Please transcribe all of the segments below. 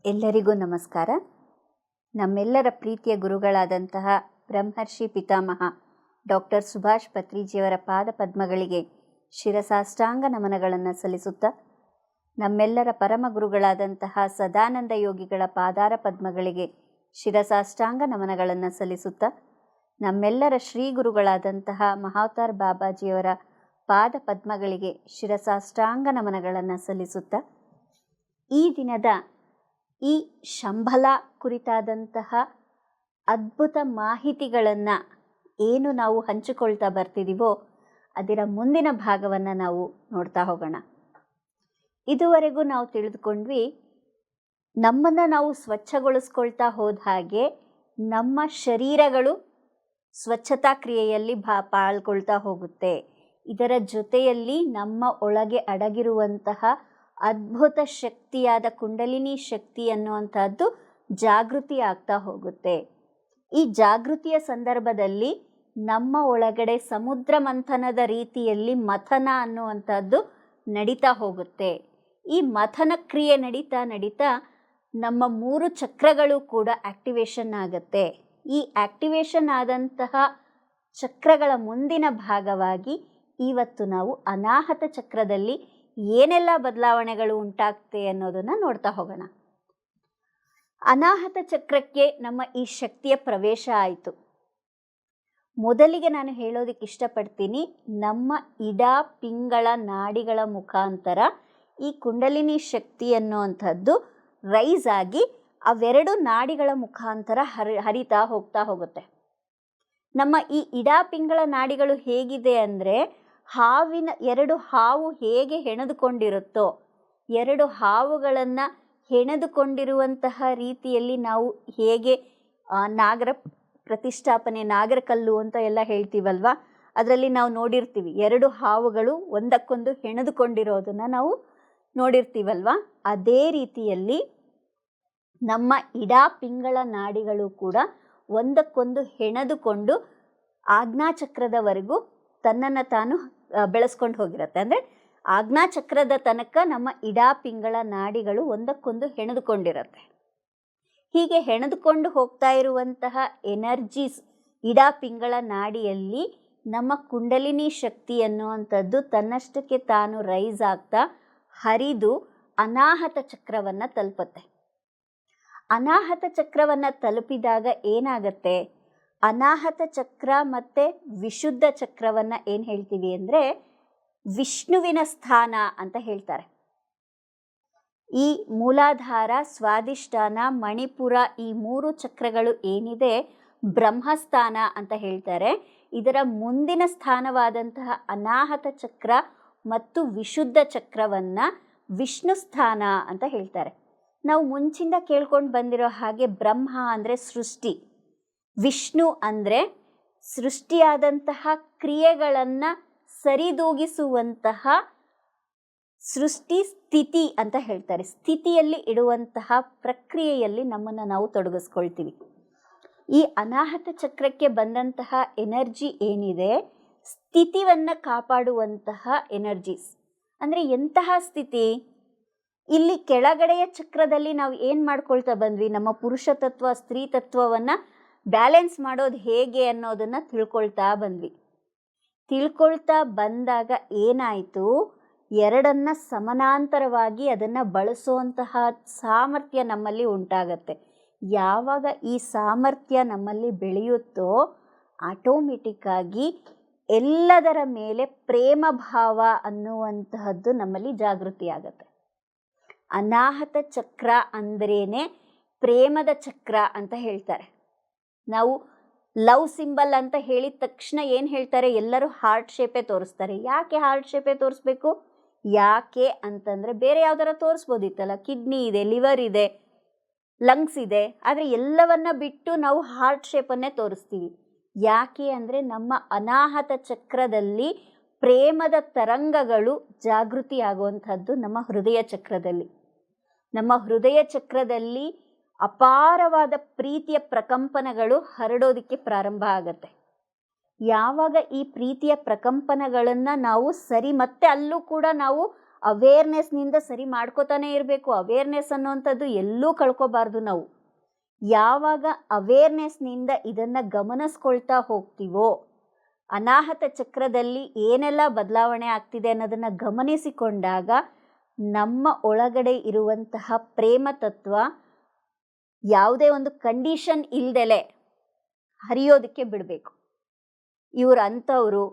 ಎಲ್ಲರಿಗೂ ನಮಸ್ಕಾರ. ನಮ್ಮೆಲ್ಲರ ಪ್ರೀತಿಯ ಗುರುಗಳಾದಂತಹ ಬ್ರಹ್ಮರ್ಷಿ ಪಿತಾಮಹ ಡಾಕ್ಟರ್ ಸುಭಾಷ್ ಪತ್ರಿಜಿಯವರ ಪಾದ ಪದ್ಮಗಳಿಗೆ ಶಿರಸಾಷ್ಟಾಂಗ ನಮನಗಳನ್ನು ಸಲ್ಲಿಸುತ್ತಾ, ನಮ್ಮೆಲ್ಲರ ಪರಮ ಗುರುಗಳಾದಂತಹ ಸದಾನಂದ ಯೋಗಿಗಳ ಪಾದಾರ ಪದ್ಮಗಳಿಗೆ ಶಿರಸಾಷ್ಟಾಂಗ ನಮನಗಳನ್ನು ಸಲ್ಲಿಸುತ್ತಾ, ನಮ್ಮೆಲ್ಲರ ಶ್ರೀ ಗುರುಗಳಾದಂತಹ ಮಹಾವತಾರ್ ಬಾಬಾಜಿಯವರ ಪಾದ ಪದ್ಮಗಳಿಗೆ ಶಿರಸಾಷ್ಟಾಂಗ ನಮನಗಳನ್ನು ಸಲ್ಲಿಸುತ್ತಾ, ಈ ದಿನದ ಈ ಶಂಬಲ ಕುರಿತಾದಂತಹ ಅದ್ಭುತ ಮಾಹಿತಿಗಳನ್ನು ಏನು ನಾವು ಹಂಚಿಕೊಳ್ತಾ ಬರ್ತಿದ್ದೀವೋ ಅದರ ಮುಂದಿನ ಭಾಗವನ್ನು ನಾವು ನೋಡ್ತಾ ಹೋಗೋಣ. ಇದುವರೆಗೂ ನಾವು ತಿಳಿದುಕೊಂಡ್ವಿ, ನಮ್ಮನ್ನು ನಾವು ಸ್ವಚ್ಛಗೊಳಿಸ್ಕೊಳ್ತಾ ಹೋದ ಹಾಗೆ ನಮ್ಮ ಶರೀರಗಳು ಸ್ವಚ್ಛತಾ ಕ್ರಿಯೆಯಲ್ಲಿ ಪಾಲ್ಗೊಳ್ತಾ ಹೋಗುತ್ತೆ. ಇದರ ಜೊತೆಯಲ್ಲಿ ನಮ್ಮ ಒಳಗೆ ಅಡಗಿರುವಂತಹ ಅದ್ಭುತ ಶಕ್ತಿಯಾದ ಕುಂಡಲಿನಿ ಶಕ್ತಿ ಅನ್ನುವಂಥದ್ದು ಜಾಗೃತಿ ಆಗ್ತಾ ಹೋಗುತ್ತೆ. ಈ ಜಾಗೃತಿಯ ಸಂದರ್ಭದಲ್ಲಿ ನಮ್ಮ ಒಳಗಡೆ ಸಮುದ್ರ ಮಂಥನದ ರೀತಿಯಲ್ಲಿ ಮಥನ ಅನ್ನುವಂಥದ್ದು ನಡೀತಾ ಹೋಗುತ್ತೆ. ಈ ಮಥನ ಕ್ರಿಯೆ ನಡೀತಾ ನಮ್ಮ 3 ಚಕ್ರಗಳು ಕೂಡ ಆಕ್ಟಿವೇಶನ್ ಆಗುತ್ತೆ. ಈ ಆಕ್ಟಿವೇಶನ್ ಆದಂತಹ ಚಕ್ರಗಳ ಮುಂದಿನ ಭಾಗವಾಗಿ ಇವತ್ತು ನಾವು ಅನಾಹತ ಚಕ್ರದಲ್ಲಿ ಏನೆಲ್ಲ ಬದಲಾವಣೆಗಳು ಉಂಟಾಗ್ತೆ ಅನ್ನೋದನ್ನು ನೋಡ್ತಾ ಹೋಗೋಣ. ಅನಾಹತ ಚಕ್ರಕ್ಕೆ ನಮ್ಮ ಈ ಶಕ್ತಿಯ ಪ್ರವೇಶ ಆಯಿತು. ಮೊದಲಿಗೆ ನಾನು ಹೇಳೋದಕ್ಕೆ ಇಷ್ಟಪಡ್ತೀನಿ, ನಮ್ಮ ಇಡ ಪಿಂಗಳ ನಾಡಿಗಳ ಮುಖಾಂತರ ಈ ಕುಂಡಲಿನಿ ಶಕ್ತಿ ಅನ್ನುವಂಥದ್ದು ರೈಸ್ ಆಗಿ ಅವೆರಡು ನಾಡಿಗಳ ಮುಖಾಂತರ ಹರಿತಾ ಹೋಗುತ್ತೆ. ನಮ್ಮ ಈ ಇಡ ಪಿಂಗಳ ನಾಡಿಗಳು ಹೇಗಿದೆ ಅಂದರೆ, ಎರಡು ಹಾವು ಹೇಗೆ ಹೆಣೆದುಕೊಂಡಿರುತ್ತೋ, 2 ಹಾವುಗಳನ್ನು ಹೆಣೆದುಕೊಂಡಿರುವಂತಹ ರೀತಿಯಲ್ಲಿ ನಾವು ಹೇಗೆ ನಾಗರ ಪ್ರತಿಷ್ಠಾಪನೆ, ನಾಗರಕಲ್ಲು ಅಂತ ಎಲ್ಲ ಹೇಳ್ತೀವಲ್ವ, ಅದರಲ್ಲಿ ನಾವು ನೋಡಿರ್ತೀವಿ 2 ಹಾವುಗಳು ಒಂದಕ್ಕೊಂದು ಹೆಣೆದುಕೊಂಡಿರೋದನ್ನು ನಾವು ನೋಡಿರ್ತೀವಲ್ವ. ಅದೇ ರೀತಿಯಲ್ಲಿ ನಮ್ಮ ಇಡ ಪಿಂಗಳ ನಾಡಿಗಳು ಕೂಡ ಒಂದಕ್ಕೊಂದು ಹೆಣೆದುಕೊಂಡು ಆಜ್ಞಾಚಕ್ರದವರೆಗೂ ತನ್ನನ್ನು ತಾನು ಬೆಳೆಸ್ಕೊಂಡು ಹೋಗಿರುತ್ತೆ. ಅಂದರೆ ಆಜ್ಞಾಚಕ್ರದ ತನಕ ನಮ್ಮ ಇಡ ಪಿಂಗಳ ನಾಡಿಗಳು ಒಂದಕ್ಕೊಂದು ಹೆಣೆದುಕೊಂಡಿರುತ್ತೆ. ಹೀಗೆ ಹೆಣೆದುಕೊಂಡು ಹೋಗ್ತಾ ಇರುವಂತಹ ಎನರ್ಜೀಸ್ ಇಡ ಪಿಂಗಳ ನಾಡಿಯಲ್ಲಿ ನಮ್ಮ ಕುಂಡಲಿನಿ ಶಕ್ತಿ ಅನ್ನುವಂಥದ್ದು ತನ್ನಷ್ಟಕ್ಕೆ ತಾನು ರೈಸ್ ಆಗ್ತಾ ಹರಿದು ಅನಾಹತ ಚಕ್ರವನ್ನು ತಲುಪುತ್ತೆ. ಅನಾಹತ ಚಕ್ರವನ್ನು ತಲುಪಿದಾಗ ಏನಾಗುತ್ತೆ, ಅನಾಹತ ಚಕ್ರ ಮತ್ತು ವಿಶುದ್ಧ ಚಕ್ರವನ್ನು ಏನು ಹೇಳ್ತೀವಿ ಅಂದರೆ ವಿಷ್ಣುವಿನ ಸ್ಥಾನ ಅಂತ ಹೇಳ್ತಾರೆ. ಈ ಮೂಲಾಧಾರ, ಸ್ವಾಧಿಷ್ಠಾನ, ಮಣಿಪುರ, ಈ 3 ಚಕ್ರಗಳು ಏನಿದೆ ಬ್ರಹ್ಮಸ್ಥಾನ ಅಂತ ಹೇಳ್ತಾರೆ. ಇದರ ಮುಂದಿನ ಸ್ಥಾನವಾದಂತಹ ಅನಾಹತ ಚಕ್ರ ಮತ್ತು ವಿಶುದ್ಧ ಚಕ್ರವನ್ನು ವಿಷ್ಣು ಸ್ಥಾನ ಅಂತ ಹೇಳ್ತಾರೆ. ನಾವು ಮುಂಚಿಂದ ಕೇಳ್ಕೊಂಡು ಬಂದಿರೋ ಹಾಗೆ ಬ್ರಹ್ಮ ಅಂದರೆ ಸೃಷ್ಟಿ, ವಿಷ್ಣು ಅಂದರೆ ಸೃಷ್ಟಿಯಾದಂತಹ ಕ್ರಿಯೆಗಳನ್ನು ಸರಿದೂಗಿಸುವಂತಹ ಸೃಷ್ಟಿ ಸ್ಥಿತಿ ಅಂತ ಹೇಳ್ತಾರೆ. ಸ್ಥಿತಿಯಲ್ಲಿ ಇಡುವಂತಹ ಪ್ರಕ್ರಿಯೆಯಲ್ಲಿ ನಮ್ಮನ್ನು ನಾವು ತೊಡಗಿಸ್ಕೊಳ್ತೀವಿ. ಈ ಅನಾಹತ ಚಕ್ರಕ್ಕೆ ಬಂದಂತಹ ಎನರ್ಜಿ ಏನಿದೆ, ಸ್ಥಿತಿಯನ್ನು ಕಾಪಾಡುವಂತಹ ಎನರ್ಜೀಸ್. ಅಂದರೆ ಎಂತಹ ಸ್ಥಿತಿ? ಇಲ್ಲಿ ಕೆಳಗಡೆಯ ಚಕ್ರದಲ್ಲಿ ನಾವು ಏನು ಮಾಡ್ಕೊಳ್ತಾ ಬಂದ್ವಿ, ನಮ್ಮ ಪುರುಷ ತತ್ವ ಸ್ತ್ರೀ ತತ್ವವನ್ನು ಬ್ಯಾಲೆನ್ಸ್ ಮಾಡೋದು ಹೇಗೆ ಅನ್ನೋದನ್ನು ತಿಳ್ಕೊಳ್ತಾ ಬಂದಾಗ ಏನಾಯಿತು, ಎರಡನ್ನು ಸಮಾನಾಂತರವಾಗಿ ಅದನ್ನು ಬಳಸುವಂತಹ ಸಾಮರ್ಥ್ಯ ನಮ್ಮಲ್ಲಿ ಉಂಟಾಗತ್ತೆ. ಯಾವಾಗ ಈ ಸಾಮರ್ಥ್ಯ ನಮ್ಮಲ್ಲಿ ಬೆಳೆಯುತ್ತೋ ಆಟೋಮೆಟಿಕ್ಕಾಗಿ ಎಲ್ಲದರ ಮೇಲೆ ಪ್ರೇಮ ಭಾವ ಅನ್ನುವಂತಹದ್ದು ನಮ್ಮಲ್ಲಿ ಜಾಗೃತಿ ಆಗತ್ತೆ. ಅನಾಹತ ಚಕ್ರ ಅಂದ್ರೇನೆ ಪ್ರೇಮದ ಚಕ್ರ ಅಂತ ಹೇಳ್ತಾರೆ. ನಾವು ಲವ್ ಸಿಂಬಲ್ ಅಂತ ಹೇಳಿದ ತಕ್ಷಣ ಏನು ಹೇಳ್ತಾರೆ, ಎಲ್ಲರೂ ಹಾರ್ಟ್ ಶೇಪೇ ತೋರಿಸ್ತಾರೆ. ಯಾಕೆ ಹಾರ್ಟ್ ಶೇಪೇ ತೋರಿಸ್ಬೇಕು? ಯಾಕೆ ಅಂತಂದರೆ ಬೇರೆ ಯಾವ್ದಾರ ತೋರಿಸ್ಬೋದಿತ್ತಲ್ಲ, ಕಿಡ್ನಿ ಇದೆ, ಲಿವರ್ ಇದೆ, ಲಂಗ್ಸ್ ಇದೆ, ಆದರೆ ಎಲ್ಲವನ್ನ ಬಿಟ್ಟು ನಾವು ಹಾರ್ಟ್ ಶೇಪನ್ನೇ ತೋರಿಸ್ತೀವಿ. ಯಾಕೆ ಅಂದರೆ ನಮ್ಮ ಅನಾಹತ ಚಕ್ರದಲ್ಲಿ ಪ್ರೇಮದ ತರಂಗಗಳು ಜಾಗೃತಿ ಆಗುವಂಥದ್ದು ನಮ್ಮ ಹೃದಯ ಚಕ್ರದಲ್ಲಿ. ನಮ್ಮ ಹೃದಯ ಚಕ್ರದಲ್ಲಿ ಅಪಾರವಾದ ಪ್ರೀತಿಯ ಪ್ರಕಂಪನಗಳು ಹರಡೋದಕ್ಕೆ ಪ್ರಾರಂಭ ಆಗತ್ತೆ. ಯಾವಾಗ ಈ ಪ್ರೀತಿಯ ಪ್ರಕಂಪನಗಳನ್ನು ನಾವು ಸರಿ, ಮತ್ತೆ ಅಲ್ಲೂ ಕೂಡ ನಾವು ಅವೇರ್ನೆಸ್ನಿಂದ ಸರಿ ಮಾಡ್ಕೋತಾನೆ ಇರಬೇಕು. ಅವೇರ್ನೆಸ್ ಅನ್ನುವಂಥದ್ದು ಎಲ್ಲೂ ಕಳ್ಕೊಬಾರ್ದು ನಾವು. ಯಾವಾಗ ಅವೇರ್ನೆಸ್ನಿಂದ ಇದನ್ನು ಗಮನಿಸ್ಕೊಳ್ತಾ ಹೋಗ್ತೀವೋ, ಅನಾಹತ ಚಕ್ರದಲ್ಲಿ ಏನೆಲ್ಲ ಬದಲಾವಣೆ ಆಗ್ತಿದೆ ಅನ್ನೋದನ್ನು ಗಮನಿಸಿಕೊಂಡಾಗ ನಮ್ಮ ಒಳಗಡೆ ಇರುವಂತಹ ಪ್ರೇಮ ತತ್ವ ಯಾವುದೇ ಒಂದು ಕಂಡೀಷನ್ ಇಲ್ದಲೆ ಹರಿಯೋದಕ್ಕೆ ಬಿಡಬೇಕು. ಇವ್ರು ಅಂಥವ್ರು,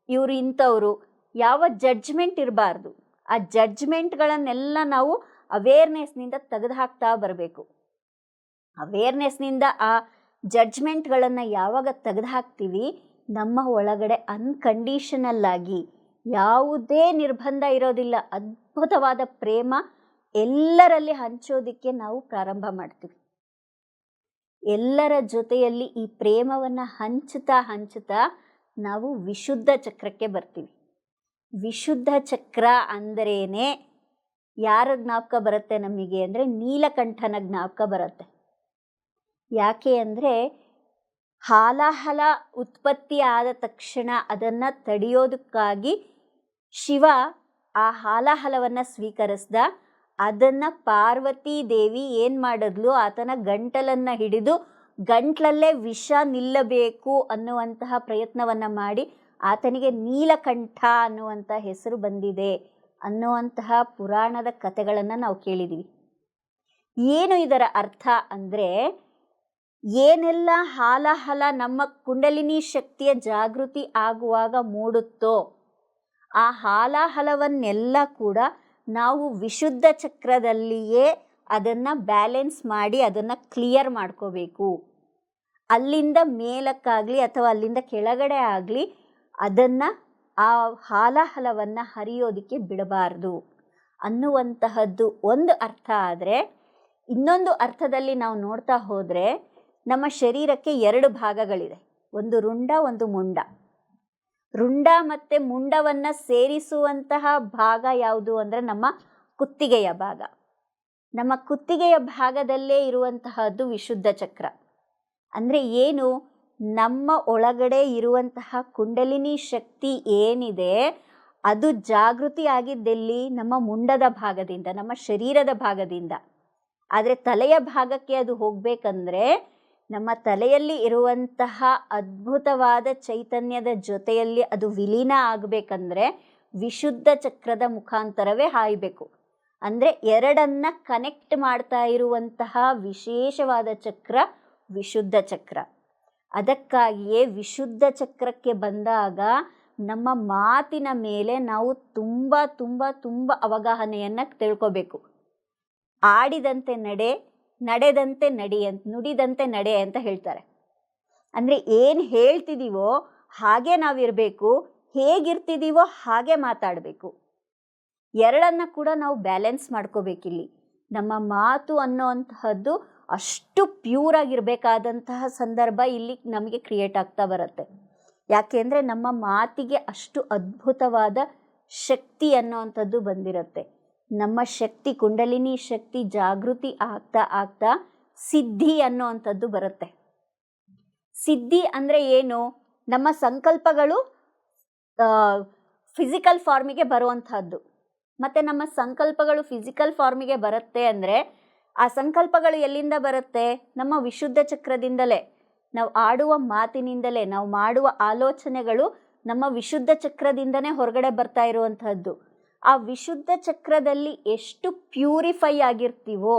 ಇವರು ಇಂಥವ್ರು, ಯಾವ ಜಡ್ಜ್ಮೆಂಟ್ ಇರಬಾರ್ದು. ಆ ಜಡ್ಜ್ಮೆಂಟ್ಗಳನ್ನೆಲ್ಲ ನಾವು ಅವೇರ್ನೆಸ್ನಿಂದ ತೆಗೆದು ಹಾಕ್ತಾ ಬರಬೇಕು. ಅವೇರ್ನೆಸ್ನಿಂದ ಆ ಜಡ್ಜ್ಮೆಂಟ್ಗಳನ್ನು ಯಾವಾಗ ತೆಗೆದು ಹಾಕ್ತೀವಿ, ನಮ್ಮ ಒಳಗಡೆ ಅನ್ಕಂಡೀಷನಲ್ ಆಗಿ ಯಾವುದೇ ನಿರ್ಬಂಧ ಇರೋದಿಲ್ಲ, ಅದ್ಭುತವಾದ ಪ್ರೇಮ ಎಲ್ಲರಲ್ಲಿ ಹಂಚೋದಕ್ಕೆ ನಾವು ಪ್ರಾರಂಭ ಮಾಡ್ತೀವಿ. ಎಲ್ಲರ ಜೊತೆಯಲ್ಲಿ ಈ ಪ್ರೇಮವನ್ನು ಹಂಚುತ್ತಾ ಹಂಚುತ್ತಾ ನಾವು ವಿಶುದ್ಧ ಚಕ್ರಕ್ಕೆ ಬರ್ತೀವಿ. ವಿಶುದ್ಧ ಚಕ್ರ ಅಂದರೇನೆ ಯಾರ ಜ್ಞಾಪಕ ಬರುತ್ತೆ ನಮಗೆ ಅಂದರೆ ನೀಲಕಂಠನ ಜ್ಞಾಪಕ ಬರುತ್ತೆ. ಯಾಕೆ ಅಂದರೆ ಹಾಲಾಹಲ ಉತ್ಪತ್ತಿ ಆದ ತಕ್ಷಣ ಅದನ್ನು ತಡೆಯೋದಕ್ಕಾಗಿ ಶಿವ ಆ ಹಾಲಾಹಲವನ್ನು ಸ್ವೀಕರಿಸ್ದ. ಅದನ್ನು ಪಾರ್ವತೀ ದೇವಿ ಏನು ಮಾಡಿದ್ಲು, ಆತನ ಗಂಟಲನ್ನು ಹಿಡಿದು ಗಂಟ್ಲಲ್ಲೇ ವಿಷ ನಿಲ್ಲಬೇಕು ಅನ್ನುವಂತಹ ಪ್ರಯತ್ನವನ್ನು ಮಾಡಿ ಆತನಿಗೆ ನೀಲಕಂಠ ಅನ್ನುವಂಥ ಹೆಸರು ಬಂದಿದೆ ಅನ್ನುವಂತಹ ಪುರಾಣದ ಕಥೆಗಳನ್ನು ನಾವು ಕೇಳಿದ್ದೀವಿ. ಏನು ಇದರ ಅರ್ಥ ಅಂದರೆ, ಏನೆಲ್ಲ ಹಾಲಾಹಲ ನಮ್ಮ ಕುಂಡಲಿನಿ ಶಕ್ತಿಯ ಜಾಗೃತಿ ಆಗುವಾಗ ಮೂಡುತ್ತೋ ಆ ಹಾಲಾಹಲವನ್ನೆಲ್ಲ ಕೂಡ ನಾವು ವಿಶುದ್ಧ ಚಕ್ರದಲ್ಲಿಯೇ ಅದನ್ನು ಬ್ಯಾಲೆನ್ಸ್ ಮಾಡಿ ಅದನ್ನು ಕ್ಲಿಯರ್ ಮಾಡ್ಕೋಬೇಕು. ಅಲ್ಲಿಂದ ಮೇಲಕ್ಕಾಗಲಿ ಅಥವಾ ಅಲ್ಲಿಂದ ಕೆಳಗಡೆ ಆಗಲಿ ಅದನ್ನು ಆ ಹಾಲಾಹಲವನ್ನು ಹರಿಯೋದಕ್ಕೆ ಬಿಡಬಾರ್ದು ಅನ್ನುವಂತಹದ್ದು ಒಂದು ಅರ್ಥ. ಆದರೆ ಇನ್ನೊಂದು ಅರ್ಥದಲ್ಲಿ ನಾವು ನೋಡ್ತಾ ಹೋದರೆ ನಮ್ಮ ಶರೀರಕ್ಕೆ 2 ಭಾಗಗಳಿದೆ, ಒಂದು ರುಂಡ, ಒಂದು ಮುಂಡ. ರುಂಡ ಮತ್ತು ಮುಂಡವನ್ನು ಸೇರಿಸುವಂತಹ ಭಾಗ ಯಾವುದು ಅಂದರೆ ನಮ್ಮ ಕುತ್ತಿಗೆಯ ಭಾಗ. ನಮ್ಮ ಕುತ್ತಿಗೆಯ ಭಾಗದಲ್ಲೇ ಇರುವಂತಹದ್ದು ವಿಶುದ್ಧ ಚಕ್ರ. ಅಂದರೆ ಏನು, ನಮ್ಮ ಒಳಗಡೆ ಇರುವಂತಹ ಕುಂಡಲಿನಿ ಶಕ್ತಿ ಏನಿದೆ ಅದು ಜಾಗೃತಿ ಆಗಿದ್ದೆಲ್ಲಿ, ನಮ್ಮ ಮುಂಡದ ಭಾಗದಿಂದ, ನಮ್ಮ ಶರೀರದ ಭಾಗದಿಂದ. ಆದರೆ ತಲೆಯ ಭಾಗಕ್ಕೆ ಅದು ಹೋಗಬೇಕಂದ್ರೆ ನಮ್ಮ ತಲೆಯಲ್ಲಿ ಇರುವಂತಹ ಅದ್ಭುತವಾದ ಚೈತನ್ಯದ ಜೊತೆಯಲ್ಲಿ ಅದು ವಿಲೀನ ಆಗಬೇಕಂದ್ರೆ ವಿಶುದ್ಧ ಚಕ್ರದ ಮುಖಾಂತರವೇ ಹಾಯಬೇಕು. ಅಂದರೆ ಎರಡನ್ನ ಕನೆಕ್ಟ್ ಮಾಡ್ತಾ ಇರುವಂತಹ ವಿಶೇಷವಾದ ಚಕ್ರ ವಿಶುದ್ಧ ಚಕ್ರ. ಅದಕ್ಕಾಗಿಯೇ ವಿಶುದ್ಧ ಚಕ್ರಕ್ಕೆ ಬಂದಾಗ ನಮ್ಮ ಮಾತಿನ ಮೇಲೆ ನಾವು ತುಂಬ ತುಂಬ ತುಂಬ ಅವಗಾಹನೆಯನ್ನು ತಿಳ್ಕೋಬೇಕು. ಆಡಿದಂತೆ ನಡೆ, ನಡೆದಂತೆ ನಡಿ ಅಂತ, ನುಡಿದಂತೆ ನಡೆ ಅಂತ ಹೇಳ್ತಾರೆ. ಅಂದರೆ ಏನು ಹೇಳ್ತಿದ್ದೀವೋ ಹಾಗೆ ನಾವಿರಬೇಕು, ಹೇಗಿರ್ತಿದ್ದೀವೋ ಹಾಗೆ ಮಾತಾಡಬೇಕು. ಎರಡನ್ನ ಕೂಡ ನಾವು ಬ್ಯಾಲೆನ್ಸ್ ಮಾಡ್ಕೋಬೇಕಿಲ್ಲಿ. ನಮ್ಮ ಮಾತು ಅನ್ನೋವಂತಹದ್ದು ಅಷ್ಟು ಪ್ಯೂರ್ ಆಗಿರಬೇಕಾದಂತಹ ಸಂದರ್ಭ ಇಲ್ಲಿ ನಮಗೆ ಕ್ರಿಯೇಟ್ ಆಗ್ತಾ ಬರುತ್ತೆ. ಯಾಕೆಂದರೆ ನಮ್ಮ ಮಾತಿಗೆ ಅಷ್ಟು ಅದ್ಭುತವಾದ ಶಕ್ತಿ ಅನ್ನೋವಂಥದ್ದು ಬಂದಿರುತ್ತೆ. ನಮ್ಮ ಶಕ್ತಿ, ಕುಂಡಲಿನಿ ಶಕ್ತಿ ಜಾಗೃತಿ ಆಗ್ತಾ ಆಗ್ತಾ ಸಿದ್ಧಿ ಅನ್ನೋವಂಥದ್ದು ಬರುತ್ತೆ. ಸಿದ್ಧಿ ಅಂದರೆ ಏನು, ನಮ್ಮ ಸಂಕಲ್ಪಗಳು ಫಿಸಿಕಲ್ ಫಾರ್ಮಿಗೆ ಬರುವಂಥದ್ದು. ಮತ್ತು ನಮ್ಮ ಸಂಕಲ್ಪಗಳು ಫಿಸಿಕಲ್ ಫಾರ್ಮಿಗೆ ಬರುತ್ತೆ ಅಂದರೆ ಆ ಸಂಕಲ್ಪಗಳು ಎಲ್ಲಿಂದ ಬರುತ್ತೆ, ನಮ್ಮ ವಿಶುದ್ಧ ಚಕ್ರದಿಂದಲೇ. ನಾವು ಆಡುವ ಮಾತಿನಿಂದಲೇ, ನಾವು ಮಾಡುವ ಆಲೋಚನೆಗಳು ನಮ್ಮ ವಿಶುದ್ಧ ಚಕ್ರದಿಂದನೇ ಹೊರಗಡೆ ಬರ್ತಾ ಇರುವಂಥದ್ದು. ಆ ವಿಶುದ್ಧ ಚಕ್ರದಲ್ಲಿ ಎಷ್ಟು ಪ್ಯೂರಿಫೈ ಆಗಿರ್ತೀವೋ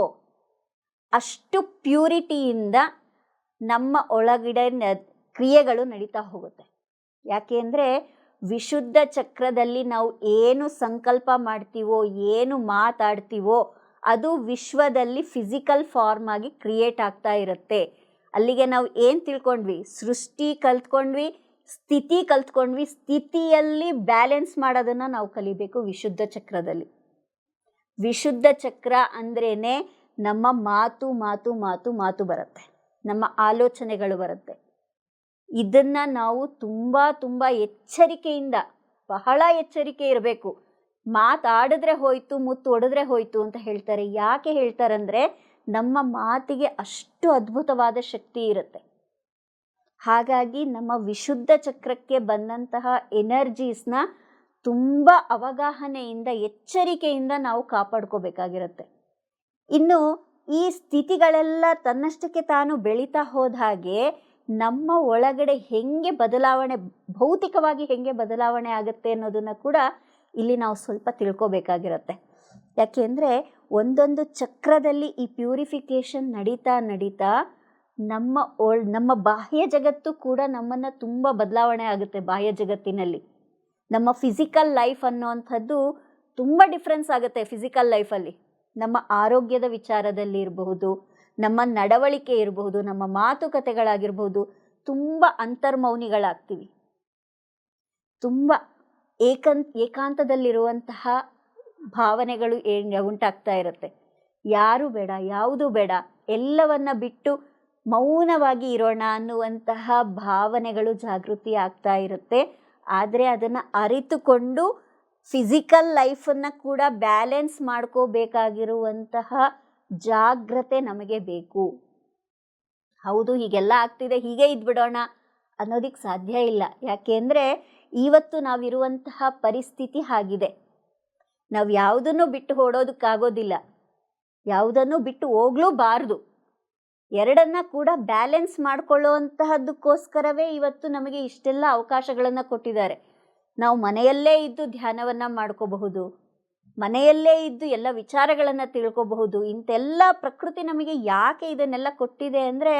ಅಷ್ಟು ಪ್ಯೂರಿಟಿಯಿಂದ ನಮ್ಮ ಒಳಗಡೆ ಕ್ರಿಯೆಗಳು ನಡೀತಾ ಹೋಗುತ್ತೆ. ಯಾಕೆ ಅಂದರೆ ವಿಶುದ್ಧ ಚಕ್ರದಲ್ಲಿ ನಾವು ಏನು ಸಂಕಲ್ಪ ಮಾಡ್ತೀವೋ, ಏನು ಮಾತಾಡ್ತೀವೋ ಅದು ವಿಶ್ವದಲ್ಲಿ ಫಿಸಿಕಲ್ ಫಾರ್ಮ್ ಆಗಿ ಕ್ರಿಯೇಟ್ ಆಗ್ತಾ ಇರುತ್ತೆ. ಅಲ್ಲಿಗೆ ನಾವು ಏನು ತಿಳ್ಕೊಂಡ್ವಿ, ಸೃಷ್ಟಿ ಕಲ್ತ್ಕೊಂಡ್ವಿ, ಸ್ಥಿತಿ ಕಲ್ತ್ಕೊಂಡ್ವಿ. ಸ್ಥಿತಿಯಲ್ಲಿ ಬ್ಯಾಲೆನ್ಸ್ ಮಾಡೋದನ್ನು ನಾವು ಕಲಿಬೇಕು ವಿಶುದ್ಧ ಚಕ್ರದಲ್ಲಿ. ವಿಶುದ್ಧ ಚಕ್ರ ಅಂದ್ರೇ ನಮ್ಮ ಮಾತು ಮಾತು ಮಾತು ಮಾತು ಬರುತ್ತೆ, ನಮ್ಮ ಆಲೋಚನೆಗಳು ಬರುತ್ತೆ. ಇದನ್ನು ನಾವು ತುಂಬ ತುಂಬ ಎಚ್ಚರಿಕೆಯಿಂದ, ಬಹಳ ಎಚ್ಚರಿಕೆ ಇರಬೇಕು. ಮಾತಾಡಿದ್ರೆ ಹೋಯ್ತು, ಮುತ್ತು ಒಡೆದ್ರೆ ಹೋಯ್ತು ಅಂತ ಹೇಳ್ತಾರೆ. ಯಾಕೆ ಹೇಳ್ತಾರಂದರೆ ನಮ್ಮ ಮಾತಿಗೆ ಅಷ್ಟು ಅದ್ಭುತವಾದ ಶಕ್ತಿ ಇರುತ್ತೆ. ಹಾಗಾಗಿ ನಮ್ಮ ವಿಶುದ್ಧ ಚಕ್ರಕ್ಕೆ ಬಂದಂತಹ ಎನರ್ಜೀಸ್ನ ತುಂಬ ಅವಗಾಹನೆಯಿಂದ, ಎಚ್ಚರಿಕೆಯಿಂದ ನಾವು ಕಾಪಾಡ್ಕೋಬೇಕಾಗಿರುತ್ತೆ. ಇನ್ನು ಈ ಸ್ಥಿತಿಗಳೆಲ್ಲ ತನ್ನಷ್ಟಕ್ಕೆ ತಾನು ಬೆಳೀತಾ ಹೋದ ಹಾಗೆ ನಮ್ಮ ಒಳಗಡೆ ಹೆಂಗೆ ಬದಲಾವಣೆ, ಭೌತಿಕವಾಗಿ ಹೆಂಗೆ ಬದಲಾವಣೆ ಆಗುತ್ತೆ ಅನ್ನೋದನ್ನು ಕೂಡ ಇಲ್ಲಿ ನಾವು ಸ್ವಲ್ಪ ತಿಳ್ಕೊಬೇಕಾಗಿರುತ್ತೆ. ಯಾಕೆಂದರೆ ಒಂದೊಂದು ಚಕ್ರದಲ್ಲಿ ಈ ಪ್ಯೂರಿಫಿಕೇಷನ್ ನಡೀತಾ ನಮ್ಮ ಬಾಹ್ಯ ಜಗತ್ತು ಕೂಡ ನಮ್ಮನ್ನು ತುಂಬ ಬದಲಾವಣೆ ಆಗುತ್ತೆ. ಬಾಹ್ಯ ಜಗತ್ತಿನಲ್ಲಿ ನಮ್ಮ ಫಿಸಿಕಲ್ ಲೈಫ್ ಅನ್ನೋವಂಥದ್ದು ತುಂಬ ಡಿಫ್ರೆನ್ಸ್ ಆಗುತ್ತೆ. ಫಿಸಿಕಲ್ ಲೈಫಲ್ಲಿ ನಮ್ಮ ಆರೋಗ್ಯದ ವಿಚಾರದಲ್ಲಿ ಇರಬಹುದು, ನಮ್ಮ ನಡವಳಿಕೆ ಇರಬಹುದು, ನಮ್ಮ ಮಾತುಕತೆಗಳಾಗಿರ್ಬೋದು, ತುಂಬ ಅಂತರ್ಮೌನಿಗಳಾಗ್ತೀವಿ. ತುಂಬ ಏಕಾಂತದಲ್ಲಿರುವಂತಹ ಭಾವನೆಗಳು ಉಂಟಾಗ್ತಾ ಇರುತ್ತೆ. ಯಾರು ಬೇಡ, ಯಾವುದು ಬೇಡ, ಎಲ್ಲವನ್ನ ಬಿಟ್ಟು ಮೌನವಾಗಿ ಇರೋಣ ಅನ್ನುವಂತಹ ಭಾವನೆಗಳು ಜಾಗೃತಿ ಆಗ್ತಾ ಇರುತ್ತೆ. ಆದರೆ ಅದನ್ನು ಅರಿತುಕೊಂಡು ಫಿಸಿಕಲ್ ಲೈಫನ್ನು ಕೂಡ ಬ್ಯಾಲೆನ್ಸ್ ಮಾಡ್ಕೋಬೇಕಾಗಿರುವಂತಹ ಜಾಗ್ರತೆ ನಮಗೆ ಬೇಕು. ಹೌದು, ಹೀಗೆಲ್ಲ ಆಗ್ತಿದೆ, ಹೀಗೆ ಇದ್ಬಿಡೋಣ ಅನ್ನೋದಕ್ಕೆ ಸಾಧ್ಯ ಇಲ್ಲ. ಯಾಕೆಂದರೆ ಇವತ್ತು ನಾವಿರುವಂತಹ ಪರಿಸ್ಥಿತಿ ಹಾಗಿದೆ. ನಾವು ಯಾವುದನ್ನು ಬಿಟ್ಟು ಓಡೋದಕ್ಕಾಗೋದಿಲ್ಲ, ಯಾವುದನ್ನು ಬಿಟ್ಟು ಹೋಗ್ಲೂಬಾರ್ದು. ಎರಡನ್ನ ಕೂಡ ಬ್ಯಾಲೆನ್ಸ್ ಮಾಡ್ಕೊಳ್ಳುವಂತಹದ್ದಕ್ಕೋಸ್ಕರವೇ ಇವತ್ತು ನಮಗೆ ಇಷ್ಟೆಲ್ಲ ಅವಕಾಶಗಳನ್ನು ಕೊಟ್ಟಿದ್ದಾರೆ. ನಾವು ಮನೆಯಲ್ಲೇ ಇದ್ದು ಧ್ಯಾನವನ್ನು ಮಾಡ್ಕೋಬಹುದು, ಮನೆಯಲ್ಲೇ ಇದ್ದು ಎಲ್ಲ ವಿಚಾರಗಳನ್ನು ತಿಳ್ಕೋಬಹುದು. ಇಂತೆಲ್ಲ ಪ್ರಕೃತಿ ನಮಗೆ ಯಾಕೆ ಇದನ್ನೆಲ್ಲ ಕೊಟ್ಟಿದೆ ಅಂದರೆ,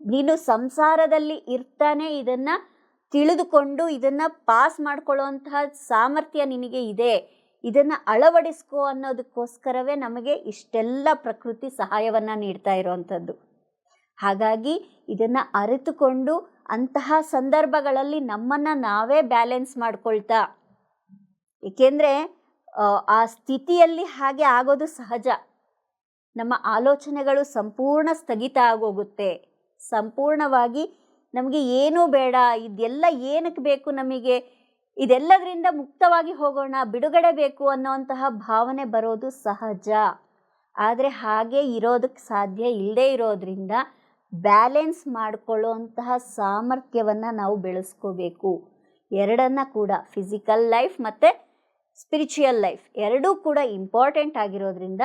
ನೀನು ಸಂಸಾರದಲ್ಲಿ ಇರ್ತಾನೆ ಇದನ್ನು ತಿಳಿದುಕೊಂಡು ಇದನ್ನು ಪಾಸ್ ಮಾಡ್ಕೊಳ್ಳುವಂತಹ ಸಾಮರ್ಥ್ಯ ನಿನಗೆ ಇದೆ, ಇದನ್ನು ಅಳವಡಿಸ್ಕೋ ಅನ್ನೋದಕ್ಕೋಸ್ಕರವೇ ನಮಗೆ ಇಷ್ಟೆಲ್ಲ ಪ್ರಕೃತಿ ಸಹಾಯವನ್ನು ನೀಡ್ತಾ ಇರೋವಂಥದ್ದು. ಹಾಗಾಗಿ ಇದನ್ನು ಅರಿತುಕೊಂಡು ಅಂತಹ ಸಂದರ್ಭಗಳಲ್ಲಿ ನಮ್ಮನ್ನು ನಾವೇ ಬ್ಯಾಲೆನ್ಸ್ ಮಾಡ್ಕೊಳ್ತಾ, ಏಕೆಂದರೆ ಆ ಸ್ಥಿತಿಯಲ್ಲಿ ಹಾಗೆ ಆಗೋದು ಸಹಜ. ನಮ್ಮ ಆಲೋಚನೆಗಳು ಸಂಪೂರ್ಣ ಸ್ಥಗಿತ ಆಗೋಗುತ್ತೆ. ಸಂಪೂರ್ಣವಾಗಿ ನಮಗೆ ಏನೂ ಬೇಡ, ಇದೆಲ್ಲ ಏನಕ್ಕೆ ಬೇಕು, ನಮಗೆ ಇದೆಲ್ಲದರಿಂದ ಮುಕ್ತವಾಗಿ ಹೋಗೋಣ, ಬಿಡುಗಡೆ ಬೇಕು ಅನ್ನೋಂತಹ ಭಾವನೆ ಬರೋದು ಸಹಜ. ಆದರೆ ಹಾಗೆ ಇರೋದಕ್ಕೆ ಸಾಧ್ಯ ಇಲ್ಲದೇ ಇರೋದ್ರಿಂದ ಬ್ಯಾಲೆನ್ಸ್ ಮಾಡಿಕೊಳ್ಳುವಂತಹ ಸಾಮರ್ಥ್ಯವನ್ನು ನಾವು ಬೆಳೆಸ್ಕೋಬೇಕು. ಎರಡನ್ನ ಕೂಡ, ಫಿಸಿಕಲ್ ಲೈಫ್ ಮತ್ತು ಸ್ಪಿರಿಚುವಲ್ ಲೈಫ್ ಎರಡೂ ಕೂಡ ಇಂಪಾರ್ಟೆಂಟ್ ಆಗಿರೋದ್ರಿಂದ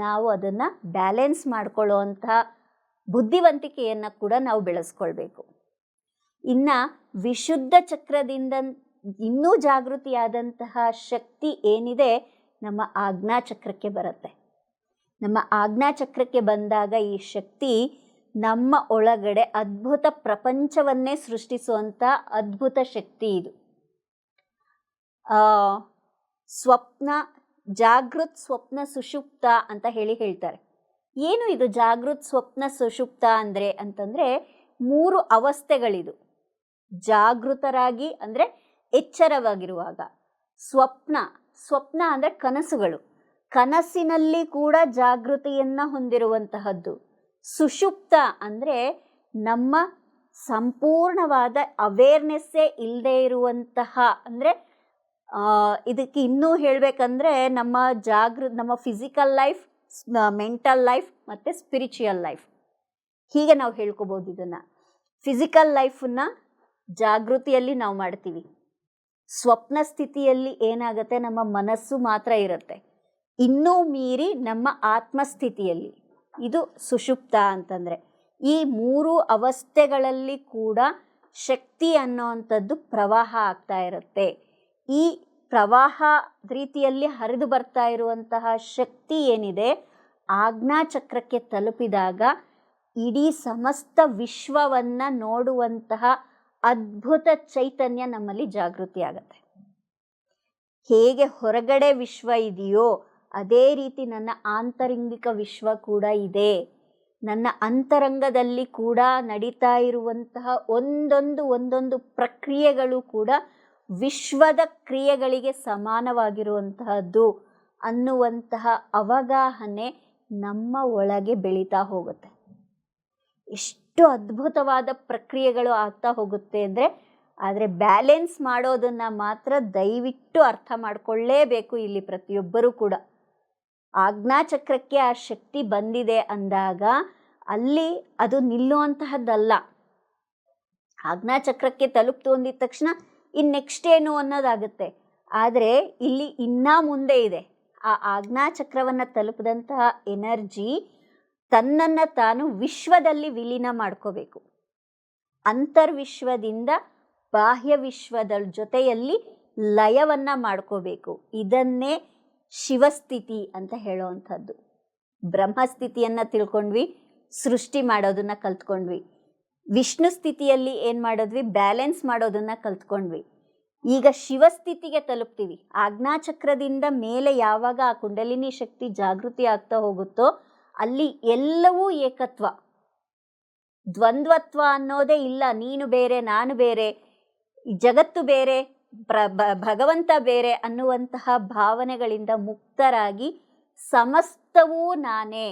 ನಾವು ಅದನ್ನು ಬ್ಯಾಲೆನ್ಸ್ ಮಾಡಿಕೊಳ್ಳುವಂತಹ ಬುದ್ಧಿವಂತಿಕೆಯನ್ನು ಕೂಡ ನಾವು ಬೆಳೆಸ್ಕೊಳ್ಬೇಕು. ಇನ್ನು ವಿಶುದ್ಧ ಚಕ್ರದಿಂದ ಇನ್ನೂ ಜಾಗೃತಿಯಾದಂತಹ ಶಕ್ತಿ ಏನಿದೆ, ನಮ್ಮ ಆಜ್ಞಾಚಕ್ರಕ್ಕೆ ಬರುತ್ತೆ. ನಮ್ಮ ಆಜ್ಞಾಚಕ್ರಕ್ಕೆ ಬಂದಾಗ ಈ ಶಕ್ತಿ ನಮ್ಮ ಒಳಗಡೆ ಅದ್ಭುತ ಪ್ರಪಂಚವನ್ನೇ ಸೃಷ್ಟಿಸುವಂಥ ಅದ್ಭುತ ಶಕ್ತಿ ಇದು. ಸ್ವಪ್ನ, ಜಾಗೃತ್, ಸ್ವಪ್ನ, ಸುಷುಪ್ತ ಅಂತ ಹೇಳ್ತಾರೆ. ಏನು ಇದು ಜಾಗೃತ್, ಸ್ವಪ್ನ, ಸುಷುಪ್ತ ಅಂತಂದರೆ 3 ಅವಸ್ಥೆಗಳಿದು. ಜಾಗೃತರಾಗಿ ಅಂದರೆ ಎಚ್ಚರವಾಗಿರುವಾಗ, ಸ್ವಪ್ನ ಅಂದರೆ ಕನಸುಗಳು, ಕನಸಿನಲ್ಲಿ ಕೂಡ ಜಾಗೃತಿಯನ್ನು ಹೊಂದಿರುವಂತಹದ್ದು. ಸುಷುಪ್ತ ಅಂದರೆ ನಮ್ಮ ಸಂಪೂರ್ಣವಾದ ಅವೇರ್ನೆಸ್ಸೇ ಇಲ್ಲದೆ ಇರುವಂತಹ, ಅಂದರೆ ಇದಕ್ಕೆ ಇನ್ನೂ ಹೇಳಬೇಕಂದ್ರೆ ನಮ್ಮ ಫಿಸಿಕಲ್ ಲೈಫ್, ಮೆಂಟಲ್ ಲೈಫ್ ಮತ್ತು ಸ್ಪಿರಿಚುವಲ್ ಲೈಫ್, ಹೀಗೆ ನಾವು ಹೇಳ್ಕೊಬೋದು. ಇದನ್ನು ಫಿಸಿಕಲ್ ಲೈಫನ್ನು ಜಾಗೃತಿಯಲ್ಲಿ ನಾವು ಮಾಡ್ತೀವಿ. ಸ್ವಪ್ನ ಸ್ಥಿತಿಯಲ್ಲಿ ಏನಾಗುತ್ತೆ, ನಮ್ಮ ಮನಸ್ಸು ಮಾತ್ರ ಇರುತ್ತೆ. ಇನ್ನೂ ಮೀರಿ ನಮ್ಮ ಆತ್ಮಸ್ಥಿತಿಯಲ್ಲಿ, ಇದು ಸುಷುಪ್ತ ಅಂತಂದರೆ. ಈ 3 ಅವಸ್ಥೆಗಳಲ್ಲಿ ಕೂಡ ಶಕ್ತಿ ಅನ್ನೋವಂಥದ್ದು ಪ್ರವಾಹ ಆಗ್ತಾ ಇರುತ್ತೆ. ಈ ಪ್ರವಾಹ ರೀತಿಯಲ್ಲಿ ಹರಿದು ಬರ್ತಾ ಇರುವಂತಹ ಶಕ್ತಿ ಏನಿದೆ, ಆಜ್ಞಾಚಕ್ರಕ್ಕೆ ತಲುಪಿದಾಗ ಇಡೀ ಸಮಸ್ತ ವಿಶ್ವವನ್ನು ನೋಡುವಂತಹ ಅದ್ಭುತ ಚೈತನ್ಯ ನಮ್ಮಲ್ಲಿ ಜಾಗೃತಿ ಆಗುತ್ತೆ. ಹೇಗೆ ಹೊರಗಡೆ ವಿಶ್ವ ಇದೆಯೋ ಅದೇ ರೀತಿ ನನ್ನ ಆಂತರಂಗಿಕ ವಿಶ್ವ ಕೂಡ ಇದೆ. ನನ್ನ ಅಂತರಂಗದಲ್ಲಿ ಕೂಡ ನಡೀತಾ ಇರುವಂತಹ ಒಂದೊಂದು ಪ್ರಕ್ರಿಯೆಗಳು ಕೂಡ ವಿಶ್ವದ ಕ್ರಿಯೆಗಳಿಗೆ ಸಮಾನವಾಗಿರುವಂತಹದ್ದು ಅನ್ನುವಂತಹ ಅವಗಾಹನೆ ನಮ್ಮ ಒಳಗೆ ಬೆಳೀತಾ ಹೋಗುತ್ತೆ. ಎಷ್ಟು ಅದ್ಭುತವಾದ ಪ್ರಕ್ರಿಯೆಗಳು ಆಗ್ತಾ ಹೋಗುತ್ತೆ ಅಂದರೆ, ಆದರೆ ಬ್ಯಾಲೆನ್ಸ್ ಮಾಡೋದನ್ನು ಮಾತ್ರ ದಯವಿಟ್ಟು ಅರ್ಥ ಮಾಡಿಕೊಳ್ಳೇಬೇಕು ಇಲ್ಲಿ ಪ್ರತಿಯೊಬ್ಬರೂ ಕೂಡ. ಆಜ್ಞಾಚಕ್ರಕ್ಕೆ ಆ ಶಕ್ತಿ ಬಂದಿದೆ ಅಂದಾಗ ಅಲ್ಲಿ ಅದು ನಿಲ್ಲುವಂತಹದ್ದಲ್ಲ. ಆಜ್ಞಾಚಕ್ರಕ್ಕೆ ತಲುಪ್ತು ಅಂದಿದ ತಕ್ಷಣ ಇನ್ನು ನೆಕ್ಸ್ಟ್ ಏನು ಅನ್ನೋದಾಗುತ್ತೆ. ಆದರೆ ಇಲ್ಲಿ ಇನ್ನೂ ಮುಂದೆ ಇದೆ. ಆ ಆಜ್ಞಾಚಕ್ರವನ್ನು ತಲುಪಿದಂತಹ ಎನರ್ಜಿ ತನ್ನನ್ನು ತಾನು ವಿಶ್ವದಲ್ಲಿ ವಿಲೀನ ಮಾಡ್ಕೋಬೇಕು. ಅಂತರ್ವಿಶ್ವದಿಂದ ಬಾಹ್ಯ ವಿಶ್ವದ ಜೊತೆಯಲ್ಲಿ ಲಯವನ್ನು ಮಾಡ್ಕೋಬೇಕು. ಇದನ್ನೇ ಶಿವಸ್ಥಿತಿ ಅಂತ ಹೇಳೋವಂಥದ್ದು. ಬ್ರಹ್ಮಸ್ಥಿತಿಯನ್ನು ತಿಳ್ಕೊಂಡ್ವಿ, ಸೃಷ್ಟಿ ಮಾಡೋದನ್ನು ಕಲ್ತ್ಕೊಂಡ್ವಿ. ವಿಷ್ಣು ಸ್ಥಿತಿಯಲ್ಲಿ ಏನು ಮಾಡಿದ್ವಿ, ಬ್ಯಾಲೆನ್ಸ್ ಮಾಡೋದನ್ನು ಕಲ್ತ್ಕೊಂಡ್ವಿ. ಈಗ ಶಿವಸ್ಥಿತಿಗೆ ತಲುಪ್ತೀವಿ. ಆಜ್ಞಾಚಕ್ರದಿಂದ ಮೇಲೆ ಯಾವಾಗ ಆ ಕುಂಡಲಿನಿ ಶಕ್ತಿ ಜಾಗೃತಿ ಆಗ್ತಾ ಹೋಗುತ್ತೋ ಅಲ್ಲಿ ಎಲ್ಲವೂ ಏಕತ್ವ, ದ್ವಂದ್ವತ್ವ ಅನ್ನೋದೇ ಇಲ್ಲ. ನೀನು ಬೇರೆ, ನಾನು ಬೇರೆ, ಜಗತ್ತು ಬೇರೆ, ಭಗವಂತ ಬೇರೆ ಅನ್ನುವಂತಹ ಭಾವನೆಗಳಿಂದ ಮುಕ್ತರಾಗಿ ಸಮಸ್ತವೂ ನಾನೇ.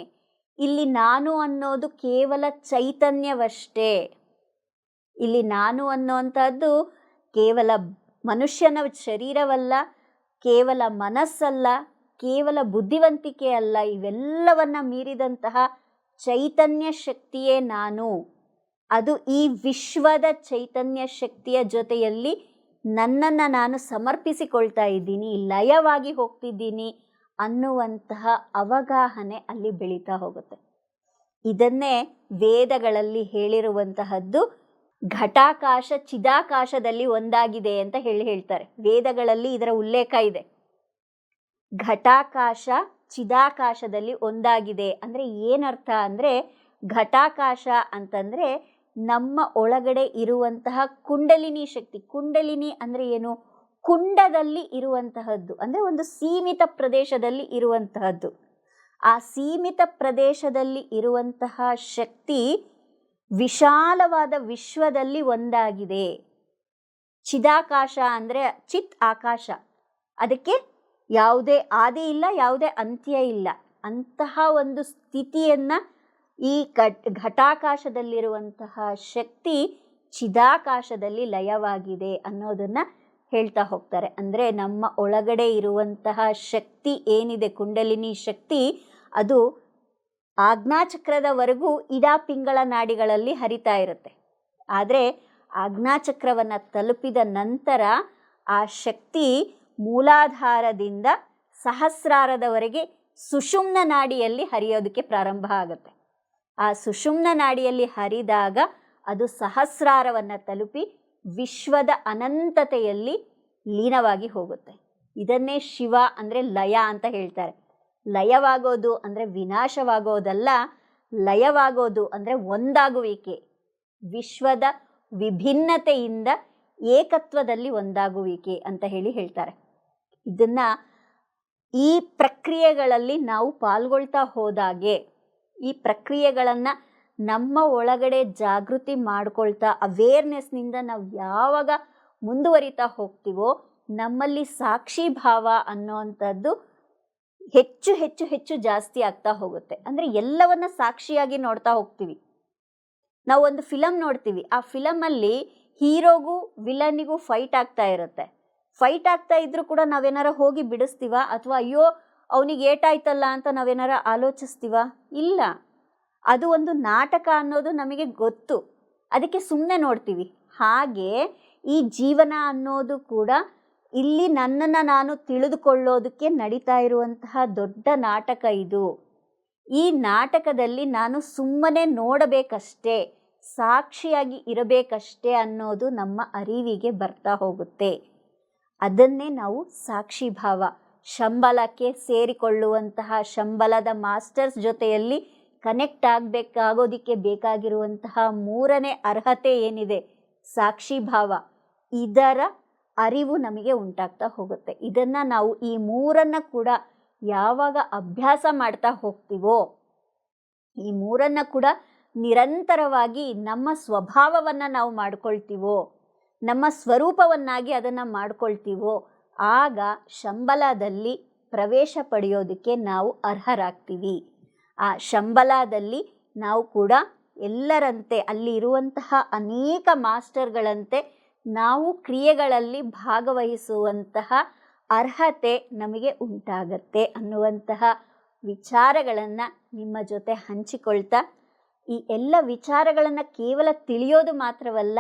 ಇಲ್ಲಿ ನಾನು ಅನ್ನೋದು ಕೇವಲ ಚೈತನ್ಯವಷ್ಟೇ. ಇಲ್ಲಿ ನಾನು ಅನ್ನೋವಂಥದ್ದು ಕೇವಲ ಮನುಷ್ಯನ ಶರೀರವಲ್ಲ, ಕೇವಲ ಮನಸ್ಸಲ್ಲ, ಕೇವಲ ಬುದ್ಧಿವಂತಿಕೆ ಅಲ್ಲ. ಇವೆಲ್ಲವನ್ನ ಮೀರಿದಂತಹ ಚೈತನ್ಯ ಶಕ್ತಿಯೇ ನಾನು. ಅದು ಈ ವಿಶ್ವದ ಚೈತನ್ಯ ಶಕ್ತಿಯ ಜೊತೆಯಲ್ಲಿ ನನ್ನನ್ನು ನಾನು ಸಮರ್ಪಿಸಿಕೊಳ್ತಾ ಇದ್ದೀನಿ, ಲಯವಾಗಿ ಹೋಗ್ತಿದ್ದೀನಿ ಅನ್ನುವಂತಹ ಅವಗಾಹನೆ ಅಲ್ಲಿ ಬೆಳೀತಾ ಹೋಗುತ್ತೆ. ಇದನ್ನೇ ವೇದಗಳಲ್ಲಿ ಹೇಳಿರುವಂತಹದ್ದು ಘಟಾಕಾಶ ಚಿದಾಕಾಶದಲ್ಲಿ ಒಂದಾಗಿದೆ ಅಂತ ಹೇಳ್ತಾರೆ. ವೇದಗಳಲ್ಲಿ ಇದರ ಉಲ್ಲೇಖ ಇದೆ. ಘಟಾಕಾಶ ಚಿದಾಕಾಶದಲ್ಲಿ ಒಂದಾಗಿದೆ ಅಂದರೆ ಏನರ್ಥ ಅಂದರೆ, ಘಟಾಕಾಶ ಅಂತಂದರೆ ನಮ್ಮ ಒಳಗಡೆ ಇರುವಂತಹ ಕುಂಡಲಿನಿ ಶಕ್ತಿ. ಕುಂಡಲಿನಿ ಅಂದರೆ ಏನು? ಕುಂಡದಲ್ಲಿ ಇರುವಂತಹದ್ದು, ಅಂದರೆ ಒಂದು ಸೀಮಿತ ಪ್ರದೇಶದಲ್ಲಿ ಇರುವಂತಹದ್ದು. ಆ ಸೀಮಿತ ಪ್ರದೇಶದಲ್ಲಿ ಇರುವಂತಹ ಶಕ್ತಿ ವಿಶಾಲವಾದ ವಿಶ್ವದಲ್ಲಿ ಒಂದಾಗಿದೆ. ಚಿದಾಕಾಶ ಅಂದರೆ ಚಿತ್ ಆಕಾಶ, ಅದಕ್ಕೆ ಯಾವುದೇ ಆದಿ ಇಲ್ಲ, ಯಾವುದೇ ಅಂತ್ಯ ಇಲ್ಲ. ಅಂತಹ ಒಂದು ಸ್ಥಿತಿಯನ್ನು ಈ ಘಟಾಕಾಶದಲ್ಲಿರುವಂತಹ ಶಕ್ತಿ ಚಿದಾಕಾಶದಲ್ಲಿ ಲಯವಾಗಿದೆ ಅನ್ನೋದನ್ನು ಹೇಳ್ತಾ ಹೋಗ್ತಾರೆ. ಅಂದರೆ ನಮ್ಮ ಒಳಗಡೆ ಇರುವಂತಹ ಶಕ್ತಿ ಏನಿದೆ, ಕುಂಡಲಿನಿ ಶಕ್ತಿ, ಅದು ಆಜ್ಞಾಚಕ್ರದವರೆಗೂ ಇಡಾ ಪಿಂಗಳ ನಾಡಿಗಳಲ್ಲಿ ಹರಿತಾ ಇರುತ್ತೆ. ಆದರೆ ಆಜ್ಞಾಚಕ್ರವನ್ನು ತಲುಪಿದ ನಂತರ ಆ ಶಕ್ತಿ ಮೂಲಾಧಾರದಿಂದ ಸಹಸ್ರಾರದವರೆಗೆ ಸುಷುಮ್ನ ನಾಡಿಯಲ್ಲಿ ಹರಿಯೋದಕ್ಕೆ ಪ್ರಾರಂಭ ಆಗುತ್ತೆ. ಆ ಸುಷುಮ್ನ ನಾಡಿಯಲ್ಲಿ ಹರಿದಾಗ ಅದು ಸಹಸ್ರಾರವನ್ನು ತಲುಪಿ ವಿಶ್ವದ ಅನಂತತೆಯಲ್ಲಿ ಲೀನವಾಗಿ ಹೋಗುತ್ತೆ. ಇದನ್ನೇ ಶಿವ ಅಂದರೆ ಲಯ ಅಂತ ಹೇಳ್ತಾರೆ. ಲಯವಾಗೋದು ಅಂದರೆ ವಿನಾಶವಾಗೋದಲ್ಲ, ಲಯವಾಗೋದು ಅಂದರೆ ಒಂದಾಗುವಿಕೆ, ವಿಶ್ವದ ವಿಭಿನ್ನತೆಯಿಂದ ಏಕತ್ವದಲ್ಲಿ ಒಂದಾಗುವಿಕೆ ಅಂತ ಹೇಳ್ತಾರೆ. ಇದನ್ನು ಈ ಪ್ರಕ್ರಿಯೆಗಳಲ್ಲಿ ನಾವು ಪಾಲ್ಗೊಳ್ತಾ ಹೋದಾಗೆ, ಈ ಪ್ರಕ್ರಿಯೆಗಳನ್ನು ನಮ್ಮ ಒಳಗಡೆ ಜಾಗೃತಿ ಮಾಡ್ಕೊಳ್ತಾ ಅವೇರ್ನೆಸ್ನಿಂದ ನಾವು ಯಾವಾಗ ಮುಂದುವರಿತಾ ಹೋಗ್ತೀವೋ ನಮ್ಮಲ್ಲಿ ಸಾಕ್ಷಿ ಭಾವ ಅನ್ನೋವಂಥದ್ದು ಹೆಚ್ಚು ಹೆಚ್ಚು ಹೆಚ್ಚು ಜಾಸ್ತಿ ಆಗ್ತಾ ಹೋಗುತ್ತೆ. ಅಂದರೆ ಎಲ್ಲವನ್ನ ಸಾಕ್ಷಿಯಾಗಿ ನೋಡ್ತಾ ಹೋಗ್ತೀವಿ. ನಾವು ಒಂದು ಫಿಲಮ್ ನೋಡ್ತೀವಿ, ಆ ಫಿಲಮಲ್ಲಿ ಹೀರೋಗೂ ವಿಲನ್ನಿಗೂ ಫೈಟ್ ಆಗ್ತಾ ಇರುತ್ತೆ. ಫೈಟ್ ಆಗ್ತಾ ಇದ್ರೂ ಕೂಡ ನಾವೇನಾರ ಹೋಗಿ ಬಿಡಿಸ್ತೀವ, ಅಥವಾ ಅಯ್ಯೋ ಅವನಿಗೆ ಏಟಾಯ್ತಲ್ಲ ಅಂತ ನಾವೇನಾರ ಆಲೋಚಿಸ್ತೀವ? ಇಲ್ಲ. ಅದು ಒಂದು ನಾಟಕ ಅನ್ನೋದು ನಮಗೆ ಗೊತ್ತು, ಅದಕ್ಕೆ ಸುಮ್ಮನೆ ನೋಡ್ತೀವಿ. ಹಾಗೆ ಈ ಜೀವನ ಅನ್ನೋದು ಕೂಡ ಇಲ್ಲಿ ನನ್ನನ್ನು ನಾನು ತಿಳಿದುಕೊಳ್ಳೋದಕ್ಕೆ ನಡೀತಾ ಇರುವಂತಹ ದೊಡ್ಡ ನಾಟಕ ಇದು. ಈ ನಾಟಕದಲ್ಲಿ ನಾನು ಸುಮ್ಮನೆ ನೋಡಬೇಕಷ್ಟೇ, ಸಾಕ್ಷಿಯಾಗಿ ಇರಬೇಕಷ್ಟೇ ಅನ್ನೋದು ನಮ್ಮ ಅರಿವಿಗೆ ಬರ್ತಾ ಹೋಗುತ್ತೆ. ಅದನ್ನೇ ನಾವು ಸಾಕ್ಷಿ ಭಾವ. ಶಂಬಲಕ್ಕೆ ಸೇರಿಕೊಳ್ಳುವಂತಹ ಶಂಬಲದ ಮಾಸ್ಟರ್ಸ್ ಜೊತೆಯಲ್ಲಿ ಕನೆಕ್ಟ್ ಆಗೋದಕ್ಕೆ ಬೇಕಾಗಿರುವಂತಹ ಮೂರನೇ ಅರ್ಹತೆ ಏನಿದೆ, ಸಾಕ್ಷಿ ಭಾವ, ಇದರ ಅರಿವು ನಮಗೆ ಉಂಟಾಗ್ತಾ ಹೋಗುತ್ತೆ. ಇದನ್ನು ನಾವು ಈ ಮೂರನ್ನು ಕೂಡ ಯಾವಾಗ ಅಭ್ಯಾಸ ಮಾಡ್ತಾ ಹೋಗ್ತೀವೋ, ಈ ಮೂರನ್ನು ಕೂಡ ನಿರಂತರವಾಗಿ ನಮ್ಮ ಸ್ವಭಾವವನ್ನು ನಾವು ಮಾಡ್ಕೊಳ್ತೀವೋ, ನಮ್ಮ ಸ್ವರೂಪವನ್ನಾಗಿ ಅದನ್ನು ಮಾಡ್ಕೊಳ್ತೀವೋ, ಆಗ ಶಂಬಲದಲ್ಲಿ ಪ್ರವೇಶ ಪಡೆಯೋದಕ್ಕೆ ನಾವು ಅರ್ಹರಾಗ್ತೀವಿ. ಆ ಶಂಬಲಾದಲ್ಲಿ ನಾವು ಕೂಡ ಎಲ್ಲರಂತೆ ಅಲ್ಲಿ ಇರುವಂತಹ ಅನೇಕ ಮಾಸ್ಟರ್ಗಳಂತೆ ನಾವು ಕ್ರಿಯೆಗಳಲ್ಲಿ ಭಾಗವಹಿಸುವಂತಹ ಅರ್ಹತೆ ನಮಗೆ ಉಂಟಾಗತ್ತೆ ಅನ್ನುವಂತಹ ವಿಚಾರಗಳನ್ನು ನಿಮ್ಮ ಜೊತೆ ಹಂಚಿಕೊಳ್ತಾ, ಈ ಎಲ್ಲ ವಿಚಾರಗಳನ್ನು ಕೇವಲ ತಿಳಿಯೋದು ಮಾತ್ರವಲ್ಲ,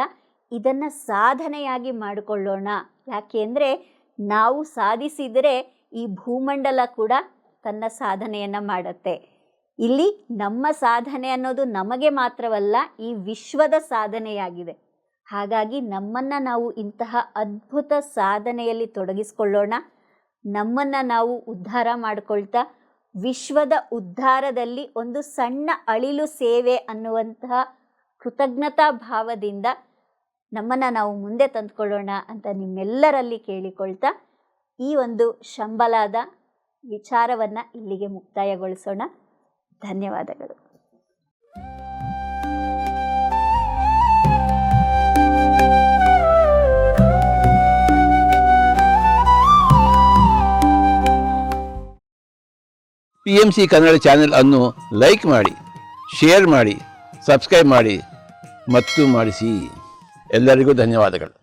ಇದನ್ನು ಸಾಧನೆಯಾಗಿ ಮಾಡಿಕೊಳ್ಳೋಣ. ಯಾಕೆಂದರೆ ನಾವು ಸಾಧಿಸಿದರೆ ಈ ಭೂಮಂಡಲ ಕೂಡ ತನ್ನ ಸಾಧನೆಯನ್ನು ಮಾಡುತ್ತೆ. ಇಲ್ಲಿ ನಮ್ಮ ಸಾಧನೆ ಅನ್ನೋದು ನಮಗೆ ಮಾತ್ರವಲ್ಲ, ಈ ವಿಶ್ವದ ಸಾಧನೆಯಾಗಿದೆ. ಹಾಗಾಗಿ ನಮ್ಮನ್ನು ನಾವು ಇಂತಹ ಅದ್ಭುತ ಸಾಧನೆಯಲ್ಲಿ ತೊಡಗಿಸ್ಕೊಳ್ಳೋಣ. ನಮ್ಮನ್ನು ನಾವು ಉದ್ಧಾರ ಮಾಡಿಕೊಳ್ತಾ ವಿಶ್ವದ ಉದ್ಧಾರದಲ್ಲಿ ಒಂದು ಸಣ್ಣ ಅಳಿಲು ಸೇವೆ ಅನ್ನುವಂತಹ ಕೃತಜ್ಞತಾ ಭಾವದಿಂದ ನಮ್ಮನ್ನು ನಾವು ಮುಂದೆ ತಂದುಕೊಳ್ಳೋಣ ಅಂತ ನಿಮ್ಮೆಲ್ಲರಲ್ಲಿ ಕೇಳಿಕೊಳ್ತಾ ಈ ಒಂದು ಶಂಬಲಾದ ವಿಚಾರವನ್ನು ಇಲ್ಲಿಗೆ ಮುಕ್ತಾಯಗೊಳಿಸೋಣ. ಧನ್ಯವಾದಗಳು. PMC ಕನ್ನಡ ಚಾನೆಲ್ ಅನ್ನು ಲೈಕ್ ಮಾಡಿ, ಶೇರ್ ಮಾಡಿ, ಸಬ್ಸ್ಕ್ರೈಬ್ ಮಾಡಿ ಮತ್ತು ಮಾಡಿಸಿ. ಎಲ್ಲರಿಗೂ ಧನ್ಯವಾದಗಳು.